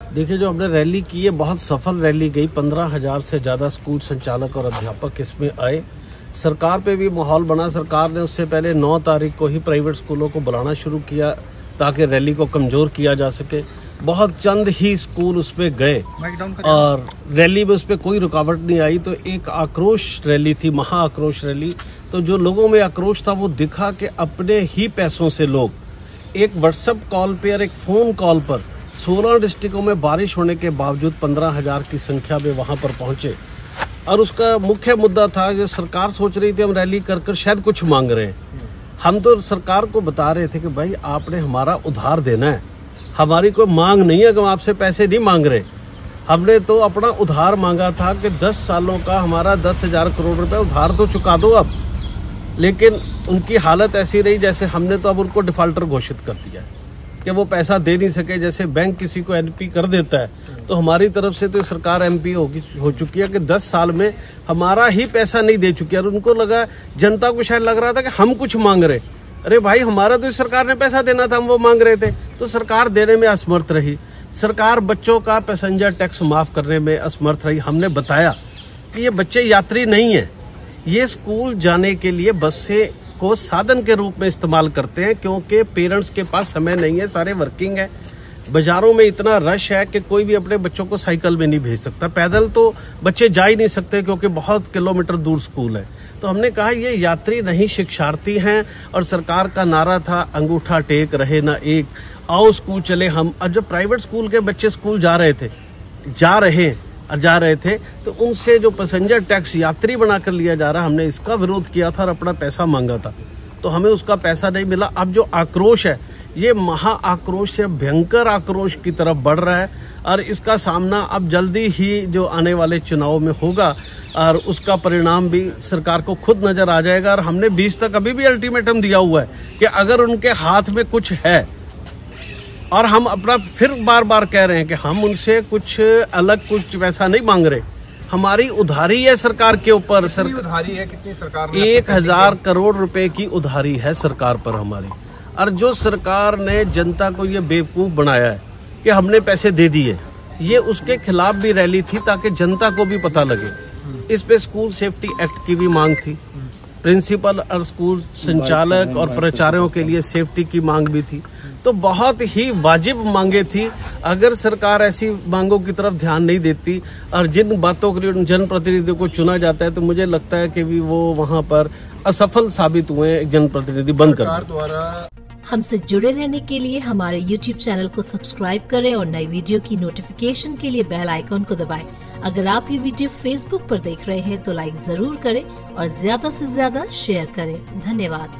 देखिए, जो हमने रैली की है बहुत सफल रैली गई। 15,000 से ज्यादा स्कूल संचालक और अध्यापक इसमें आए। सरकार पे भी माहौल बना। सरकार ने उससे पहले 9 तारीख को ही प्राइवेट स्कूलों को बुलाना शुरू किया ताकि रैली को कमजोर किया जा सके। बहुत चंद ही स्कूल उसमें गए और रैली में उसमें कोई रुकावट नहीं आई। तो एक आक्रोश रैली थी, महा आक्रोश रैली। तो जो लोगों में आक्रोश था वो दिखा कि अपने ही पैसों से लोग एक व्हाट्सएप कॉल पे और एक फोन कॉल पर 16 डिस्ट्रिक्टों में बारिश होने के बावजूद 15,000 की संख्या में वहां पर पहुंचे। और उसका मुख्य मुद्दा था जो सरकार सोच रही थी हम रैली कर शायद कुछ मांग रहे हैं। हम तो सरकार को बता रहे थे कि भाई आपने हमारा उधार देना है, हमारी कोई मांग नहीं है कि हम आपसे पैसे नहीं मांग रहे। हमने तो अपना उधार मांगा था कि 10 सालों का हमारा 10,000 करोड़ रुपए उधार तो चुका दो अब। लेकिन उनकी हालत ऐसी रही जैसे हमने तो अब उनको डिफाल्टर घोषित कर दिया कि वो पैसा दे नहीं सके। जैसे बैंक किसी को एनपी कर देता है तो हमारी तरफ से तो सरकार एमपी हो चुकी है कि 10 साल में हमारा ही पैसा नहीं दे चुकी है। और उनको लगा, जनता को शायद लग रहा था कि हम कुछ मांग रहे। अरे भाई, हमारा तो सरकार ने पैसा देना था, हम वो मांग रहे थे। तो सरकार देने में असमर्थ रही। सरकार बच्चों का पैसेंजर टैक्स माफ करने में असमर्थ रही। हमने बताया कि ये बच्चे यात्री नहीं है, ये स्कूल जाने के लिए बस से को साधन के रूप में इस्तेमाल करते हैं क्योंकि पेरेंट्स के पास समय नहीं है, सारे वर्किंग है। बाजारों में इतना रश है कि कोई भी अपने बच्चों को साइकिल में नहीं भेज सकता। पैदल तो बच्चे जा ही नहीं सकते क्योंकि बहुत किलोमीटर दूर स्कूल है। तो हमने कहा ये यात्री नहीं शिक्षार्थी हैं। और सरकार का नारा था अंगूठा टेक रहे ना एक, आओ स्कूल चले हम। और जब प्राइवेट स्कूल के बच्चे स्कूल जा रहे थे तो उनसे जो पैसेंजर टैक्स यात्री बनाकर लिया जा रहा, हमने इसका विरोध किया था और अपना पैसा मांगा था। तो हमें उसका पैसा नहीं मिला। अब जो आक्रोश है ये महा आक्रोश से भयंकर आक्रोश की तरफ बढ़ रहा है और इसका सामना अब जल्दी ही जो आने वाले चुनाव में होगा और उसका परिणाम भी सरकार को खुद नजर आ जाएगा। और हमने 20 तक अभी भी अल्टीमेटम दिया हुआ है कि अगर उनके हाथ में कुछ है, और हम अपना फिर बार बार कह रहे हैं कि हम उनसे कुछ अलग कुछ वैसा नहीं मांग रहे। हमारी उधारी है सरकार के ऊपर। उधारी है कितनी सरकार ने? 1,000 करोड़ रुपए की उधारी है सरकार पर हमारी। और जो सरकार ने जनता को ये बेवकूफ बनाया है कि हमने पैसे दे दिए, ये उसके खिलाफ भी रैली थी ताकि जनता को भी पता लगे। इस पे स्कूल सेफ्टी एक्ट की भी मांग थी, प्रिंसिपल और स्कूल संचालक और प्राचार्यों के लिए सेफ्टी की मांग भी थी। तो बहुत ही वाजिब मांगे थी। अगर सरकार ऐसी मांगों की तरफ ध्यान नहीं देती और जिन बातों के लिए जनप्रतिनिधियों को चुना जाता है तो मुझे लगता है कि भी वो वहां पर असफल साबित हुए जनप्रतिनिधि बनकर। द्वारा हमसे जुड़े रहने के लिए हमारे YouTube चैनल को सब्सक्राइब करें और नई वीडियो की नोटिफिकेशन के लिए बेल आइकॉन को दबाएं। अगर आप ये वीडियो Facebook पर देख रहे हैं तो लाइक जरूर करें और ज्यादा से ज्यादा शेयर करें। धन्यवाद।